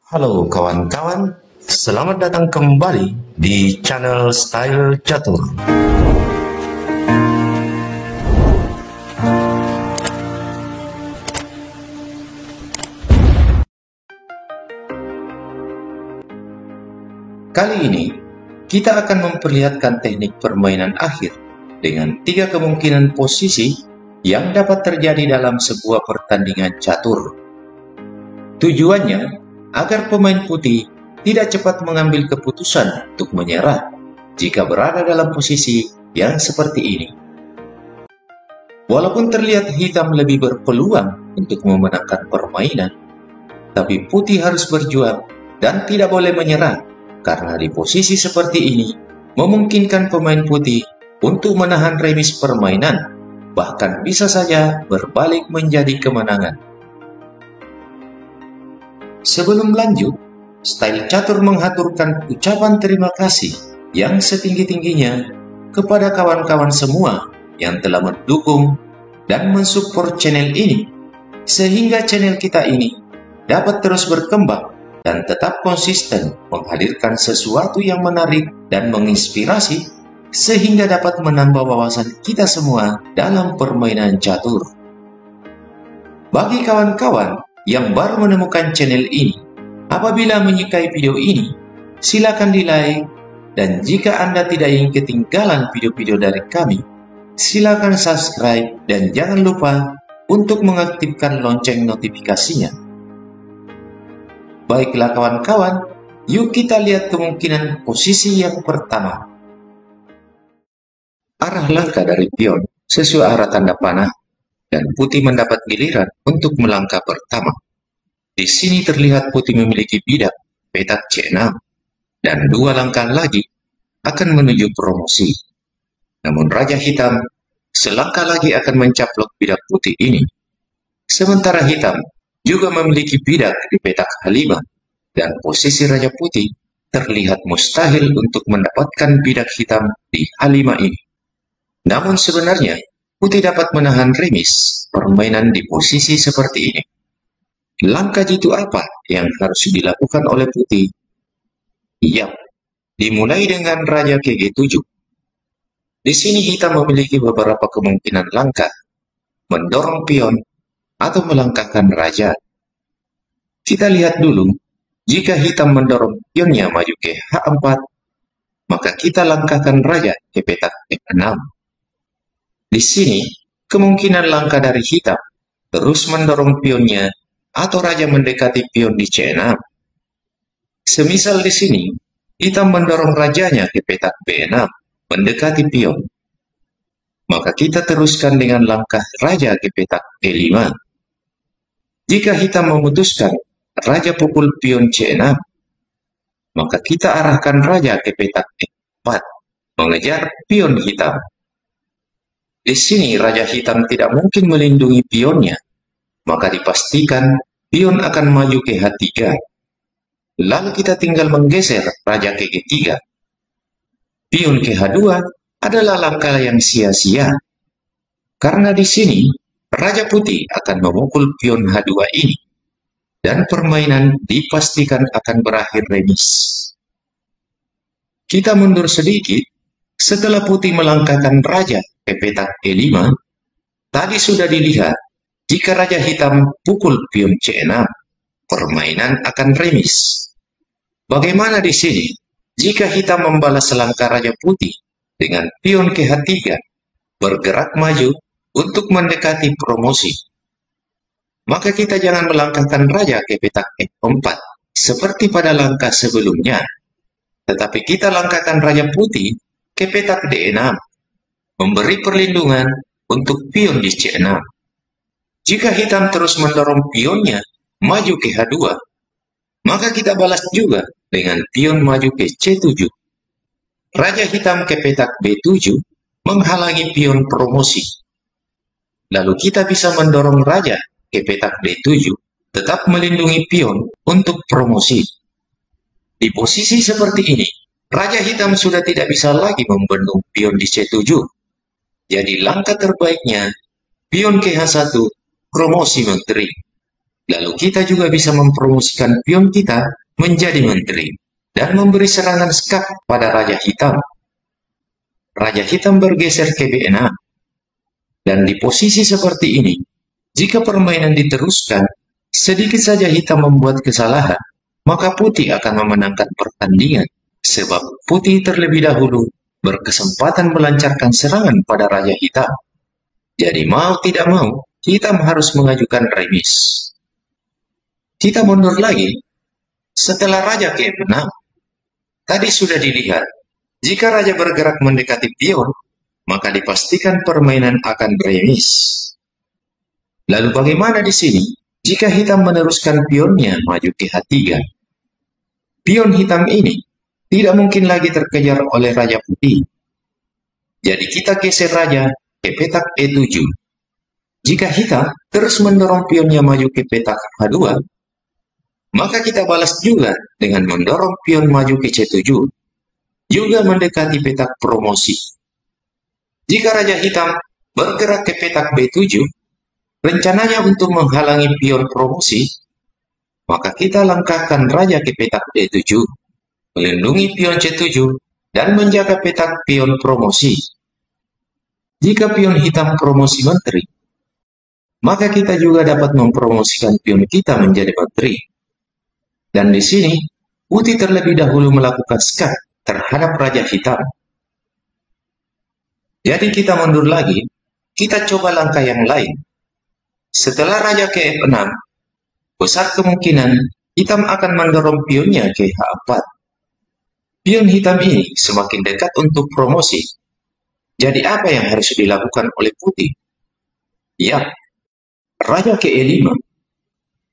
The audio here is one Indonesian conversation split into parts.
Halo kawan-kawan, selamat datang kembali di channel Style Catur. Kali ini, kita akan memperlihatkan teknik permainan akhir dengan 3 kemungkinan posisi yang dapat terjadi dalam sebuah pertandingan catur. Tujuannya agar pemain putih tidak cepat mengambil keputusan untuk menyerah jika berada dalam posisi yang seperti ini. Walaupun terlihat hitam lebih berpeluang untuk memenangkan permainan, tapi putih harus berjuang dan tidak boleh menyerah karena di posisi seperti ini memungkinkan pemain putih untuk menahan remis permainan, bahkan bisa saja berbalik menjadi kemenangan. Sebelum lanjut, Style Catur mengaturkan ucapan terima kasih yang setinggi-tingginya kepada kawan-kawan semua yang telah mendukung dan mensupport channel ini, sehingga channel kita ini dapat terus berkembang dan tetap konsisten menghadirkan sesuatu yang menarik dan menginspirasi, sehingga dapat menambah wawasan kita semua dalam permainan catur. Bagi kawan-kawan yang baru menemukan channel ini, apabila menyukai video ini, silakan di-like, dan jika Anda tidak ingin ketinggalan video-video dari kami, silakan subscribe dan jangan lupa untuk mengaktifkan lonceng notifikasinya. Baiklah kawan-kawan, yuk kita lihat kemungkinan posisi yang pertama. Arah langkah dari pion sesuai arah tanda panah, dan putih mendapat giliran untuk melangkah pertama. Di sini terlihat putih memiliki bidak petak C6, dan 2 langkah lagi akan menuju promosi. Namun raja hitam selangkah lagi akan mencaplok bidak putih ini. Sementara hitam juga memiliki bidak di petak H5, dan posisi raja putih terlihat mustahil untuk mendapatkan bidak hitam di H5 ini. Namun sebenarnya putih dapat menahan remis permainan di posisi seperti ini. Langkah jitu apa yang harus dilakukan oleh putih? Yap, dimulai dengan raja ke G7. Di sini hitam memiliki beberapa kemungkinan langkah, mendorong pion atau melangkahkan raja. Kita lihat dulu, jika hitam mendorong pionnya maju ke H4, maka kita langkahkan raja ke petak F6. Di sini, kemungkinan langkah dari hitam terus mendorong pionnya atau raja mendekati pion di C6. Semisal di sini, hitam mendorong rajanya ke petak B6, mendekati pion. Maka kita teruskan dengan langkah raja ke petak E5. Jika hitam memutuskan raja pukul pion C6, maka kita arahkan raja ke petak E4, mengejar pion hitam. Di sini raja hitam tidak mungkin melindungi pionnya, maka dipastikan pion akan maju ke H3. Lalu kita tinggal menggeser raja ke G3. Pion ke H2 adalah langkah yang sia-sia, karena di sini raja putih akan memukul pion H2 ini, dan permainan dipastikan akan berakhir remis. Kita mundur sedikit. Setelah putih melangkahkan raja ke petak E5, tadi sudah dilihat, jika raja hitam pukul pion C6, permainan akan remis. Bagaimana di sini? Jika hitam membalas langkah raja putih dengan pion ke H3, bergerak maju untuk mendekati promosi, maka kita jangan melangkahkan raja ke petak F4 seperti pada langkah sebelumnya, tetapi kita langkahkan raja putih ke petak D6, memberi perlindungan untuk pion di C6. Jika hitam terus mendorong pionnya maju ke H2, maka kita balas juga dengan pion maju ke C7. Raja hitam ke petak B7 menghalangi pion promosi. Lalu kita bisa mendorong raja ke petak D7, tetap melindungi pion untuk promosi. Di posisi seperti ini, raja hitam sudah tidak bisa lagi membendung pion di C7. Jadi langkah terbaiknya, pion ke H1, promosi menteri. Lalu kita juga bisa mempromosikan pion kita menjadi menteri dan memberi serangan skak pada Raja Hitam. Raja Hitam bergeser ke B6. Dan di posisi seperti ini, jika permainan diteruskan, sedikit saja hitam membuat kesalahan, maka putih akan memenangkan pertandingan, sebab putih terlebih dahulu berkesempatan melancarkan serangan pada Raja Hitam. Jadi mau tidak mau, hitam harus mengajukan remis. Kita mundur lagi, setelah Raja ke F6, tadi sudah dilihat, jika Raja bergerak mendekati pion, maka dipastikan permainan akan remis. Lalu bagaimana di sini jika hitam meneruskan pionnya maju ke H3? Pion hitam ini tidak mungkin lagi terkejar oleh Raja Putih. Jadi kita geser Raja ke petak E7. Jika hitam terus mendorong pionnya maju ke petak H2, maka kita balas juga dengan mendorong pion maju ke C7, juga mendekati petak promosi. Jika Raja Hitam bergerak ke petak B7, rencananya untuk menghalangi pion promosi, maka kita langkahkan Raja ke petak D7, melindungi pion C7, dan menjaga petak pion promosi. Jika pion hitam promosi menteri, maka kita juga dapat mempromosikan pion kita menjadi menteri. Dan di sini, putih terlebih dahulu melakukan skak terhadap Raja Hitam. Jadi kita mundur lagi, kita coba langkah yang lain. Setelah Raja ke F6, besar kemungkinan hitam akan mendorong pionnya ke H4. Pion hitam ini semakin dekat untuk promosi. Jadi apa yang harus dilakukan oleh putih? Ya, Raja ke E5.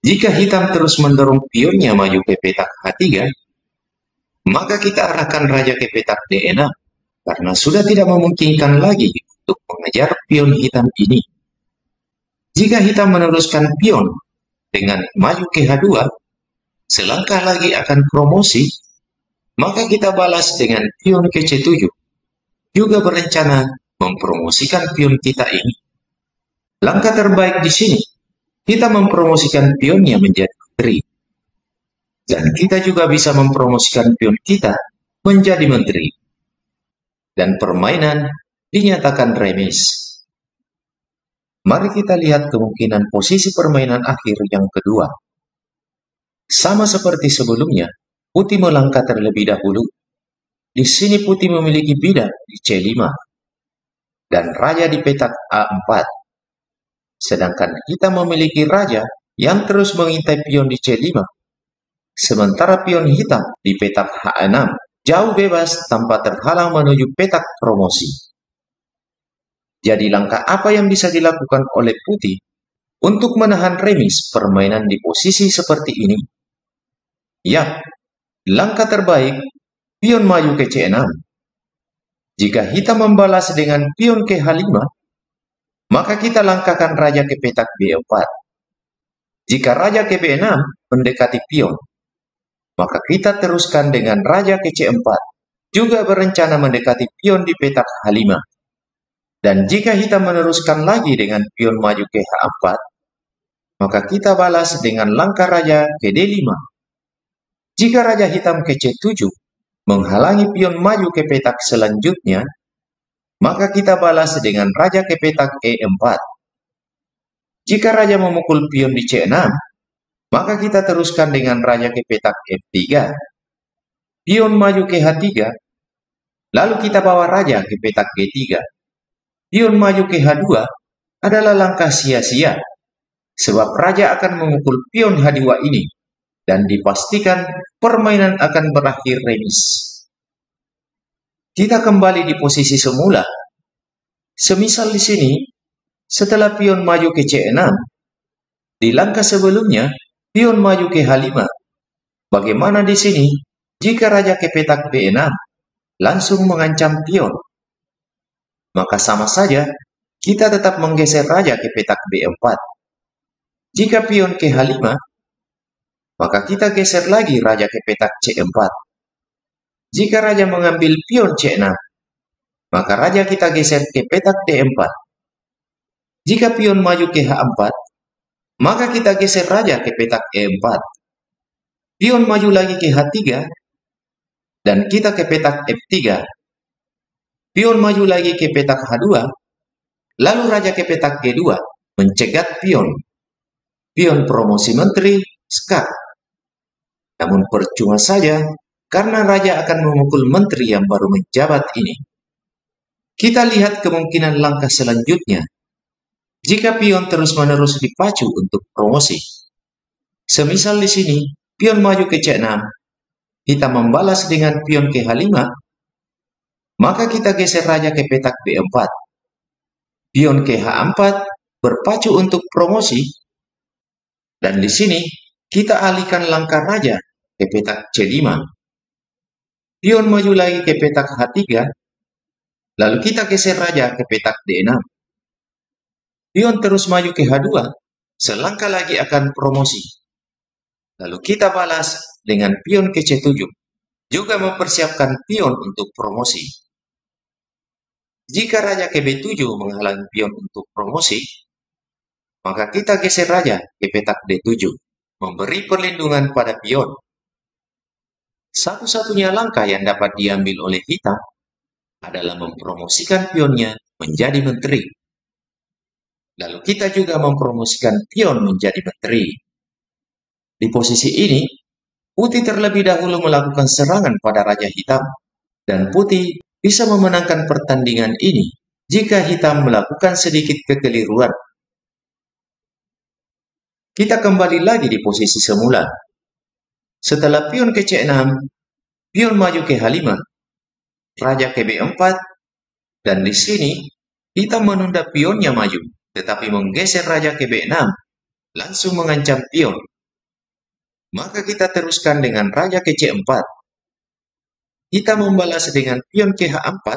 Jika hitam terus mendorong pionnya maju ke petak H3, maka kita arahkan Raja ke petak D6. Karena sudah tidak memungkinkan lagi untuk mengejar pion hitam ini. Jika hitam meneruskan pion dengan maju ke H2, selangkah lagi akan promosi, maka kita balas dengan pion ke C7, juga berencana mempromosikan pion kita ini. Langkah terbaik di sini, kita mempromosikan pionnya menjadi menteri. Dan kita juga bisa mempromosikan pion kita menjadi menteri. Dan permainan dinyatakan remis. Mari kita lihat kemungkinan posisi permainan akhir yang kedua. Sama seperti sebelumnya, putih melangkah terlebih dahulu. Di sini putih memiliki bidak di C5 dan raja di petak A4. Sedangkan kita memiliki raja yang terus mengintai pion di C5. Sementara pion hitam di petak H6 jauh bebas tanpa terhalang menuju petak promosi. Jadi langkah apa yang bisa dilakukan oleh putih untuk menahan remis permainan di posisi seperti ini? Ya, langkah terbaik, pion maju ke C6. Jika hitam membalas dengan pion ke H5, maka kita langkahkan raja ke petak B4. Jika raja ke B6 mendekati pion, maka kita teruskan dengan raja ke C4, juga berencana mendekati pion di petak H5. Dan jika hitam meneruskan lagi dengan pion maju ke H4, maka kita balas dengan langkah raja ke D5. Jika raja hitam ke C7 menghalangi pion maju ke petak selanjutnya, maka kita balas dengan raja ke petak E4. Jika raja memukul pion di C6, maka kita teruskan dengan raja ke petak F3. Pion maju ke H3, lalu kita bawa raja ke petak G3. Pion maju ke H2 adalah langkah sia-sia, sebab raja akan memukul pion H2 ini, dan dipastikan permainan akan berakhir remis. Kita kembali di posisi semula. Semisal di sini, setelah pion maju ke C6, di langkah sebelumnya, pion maju ke H5. Bagaimana di sini jika raja ke petak B6 langsung mengancam pion? Maka sama saja kita tetap menggeser raja ke petak B4. Jika pion ke H5, maka kita geser lagi raja ke petak C4. Jika raja mengambil pion C6, maka raja kita geser ke petak D4. Jika pion maju ke H4, Maka kita geser raja ke petak E4. Pion maju lagi ke H3, dan kita ke petak F3. Pion maju lagi ke petak H2, lalu raja ke petak G2, mencegat pion. Pion promosi menteri, skak. Namun percuma saja, karena raja akan memukul menteri yang baru menjabat ini. Kita lihat kemungkinan langkah selanjutnya. Jika pion terus-menerus dipacu untuk promosi. Semisal di sini, pion maju ke C6, hitam membalas dengan pion ke H5, maka kita geser raja ke petak B4. Pion ke H4 berpacu untuk promosi, dan di sini kita alihkan langkah raja ke petak C5. Pion maju lagi ke petak H3, lalu kita geser raja ke petak D6. Pion terus maju ke H2, selangkah lagi akan promosi. Lalu kita balas dengan pion ke C7, juga mempersiapkan pion untuk promosi. Jika raja ke B7 menghalangi pion untuk promosi, maka kita geser raja ke petak D7, memberi perlindungan pada pion. Satu-satunya langkah yang dapat diambil oleh hitam adalah mempromosikan pionnya menjadi menteri. Lalu kita juga mempromosikan pion menjadi menteri. Di posisi ini, putih terlebih dahulu melakukan serangan pada raja hitam, dan putih bisa memenangkan pertandingan ini jika hitam melakukan sedikit kekeliruan. Kita kembali lagi di posisi semula. Setelah pion ke C6, pion maju ke H5, raja ke B4, dan di sini hitam menunda pionnya maju, tetapi menggeser raja ke B6, langsung mengancam pion. Maka kita teruskan dengan raja ke C4. Hitam membalas dengan pion ke H4,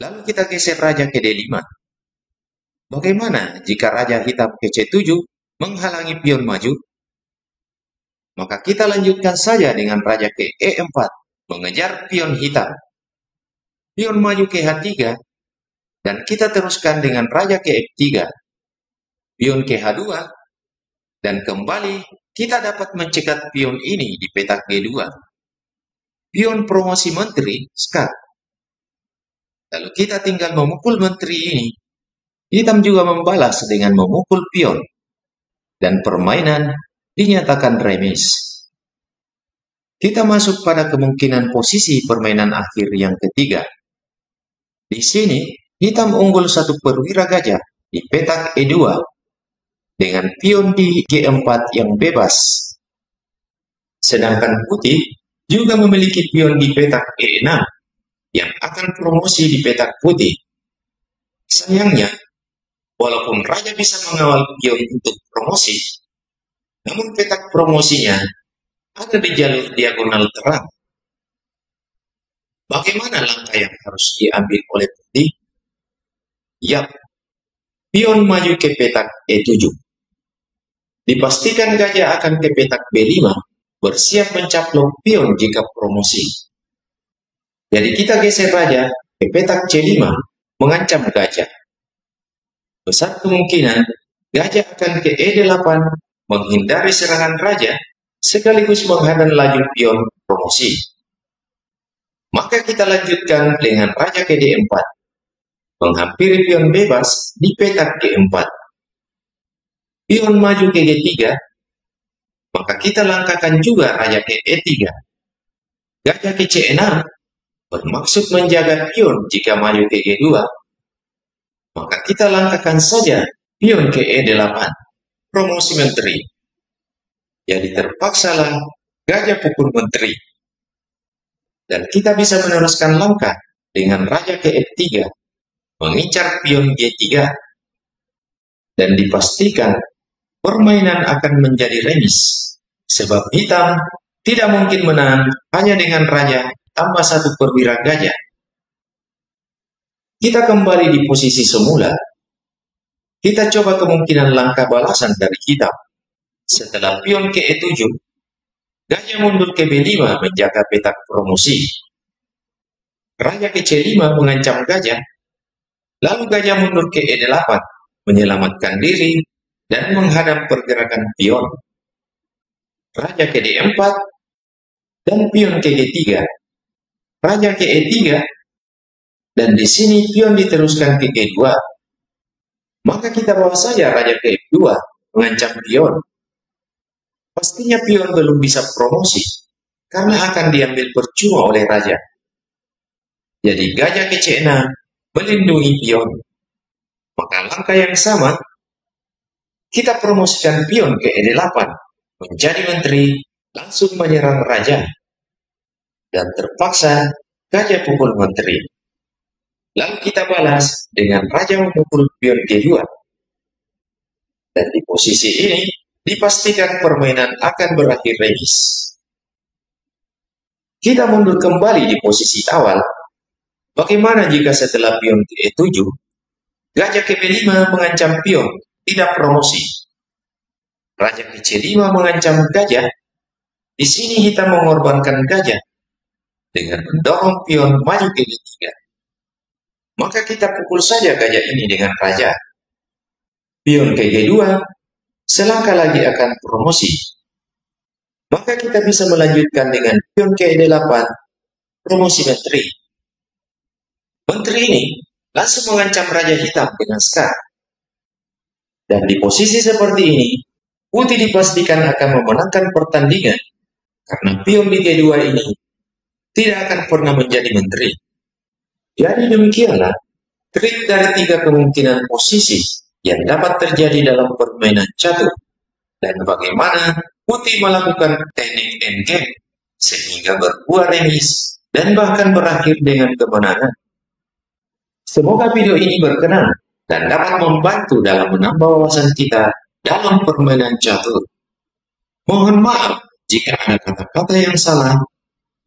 lalu kita geser raja ke D5. Bagaimana jika raja hitam ke C7 menghalangi pion maju? Maka kita lanjutkan saja dengan raja ke E4, mengejar pion hitam. Pion maju ke H3, dan kita teruskan dengan raja ke F3. Pion ke H2, dan kembali kita dapat mencegat pion ini di petak G2. Pion promosi menteri, skak. Lalu kita tinggal memukul menteri ini. Hitam juga membalas dengan memukul pion. Dan permainan dinyatakan remis. Kita masuk pada kemungkinan posisi permainan akhir yang ketiga. Di sini, hitam unggul satu perwira gajah di petak E2 dengan pion di G4 yang bebas. Sedangkan putih juga memiliki pion di petak E6 yang akan promosi di petak putih. Sayangnya, walaupun raja bisa mengawal pion untuk promosi, namun petak promosinya ada di jalur diagonal terang. Bagaimana langkah yang harus diambil oleh putih? Yap, pion maju ke petak E7. Dipastikan gajah akan ke petak B5, bersiap mencaplok pion jika promosi. Jadi kita geser raja ke petak C5, mengancam gajah. Besar kemungkinan gajah akan ke E8, menghindari serangan raja, sekaligus menghadang laju pion promosi. Maka kita lanjutkan dengan raja ke D4, menghampiri pion bebas di petak G4. Pion maju ke G3, maka kita langkahkan juga raja ke E3. Gajah ke C6 bermaksud menjaga pion jika maju ke G2. Maka kita langkahkan saja pion ke E8, promosi menteri. Jadi terpaksalah gajah pukul menteri. Dan kita bisa meneruskan langkah dengan raja ke F3, mengincar pion G3. Dan dipastikan permainan akan menjadi remis, sebab hitam tidak mungkin menang hanya dengan raja tambah satu perwira gajah. Kita kembali di posisi semula. Kita coba kemungkinan langkah balasan dari hitam. Setelah pion ke E7, gajah mundur ke B5 menjaga petak promosi. Raja ke C5 mengancam gajah, lalu gajah mundur ke E8 menyelamatkan diri dan menghadap pergerakan pion. Raja ke D4 dan pion ke G3. Raja ke E3 dan di sini pion diteruskan ke G2. Maka kita bawa saja raja ke F2 mengancam pion. Pastinya pion belum bisa promosi karena akan diambil percuma oleh raja. Jadi gajah ke C6 melindungi pion. Maka langkah yang sama, kita promosikan pion ke E8 menjadi menteri, langsung menyerang raja. Dan terpaksa gajah pukul menteri. Lalu kita balas dengan raja memukul pion G2. Dan di posisi ini, dipastikan permainan akan berakhir remis. Kita mundur kembali di posisi awal. Bagaimana jika setelah pion ke E7, gajah ke B5 mengancam pion, tidak promosi. Raja ke C5 mengancam gajah. Di sini hitam mengorbankan gajah dengan mendorong pion maju ke G3. Maka kita pukul saja gajah ini dengan raja. Pion ke G2, selangkah lagi akan promosi. Maka kita bisa melanjutkan dengan pion ke E8, promosi menteri. Menteri ini langsung mengancam raja hitam dengan skar. Dan di posisi seperti ini, putih dipastikan akan memenangkan pertandingan karena pion di G2 ini tidak akan pernah menjadi menteri. Jadi demikianlah trik dari 3 kemungkinan posisi yang dapat terjadi dalam permainan catur dan bagaimana putih melakukan teknik endgame sehingga berbuah remis dan bahkan berakhir dengan kemenangan. Semoga video ini berkenan dan dapat membantu dalam menambah wawasan kita dalam permainan catur. Mohon maaf jika ada kata-kata yang salah,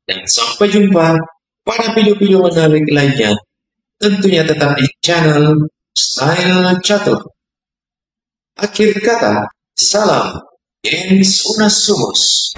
dan sampai jumpa pada video-video menarik lainnya, tentunya tetap di channel Style Catur. Akhir kata, salam Gens Unasumus.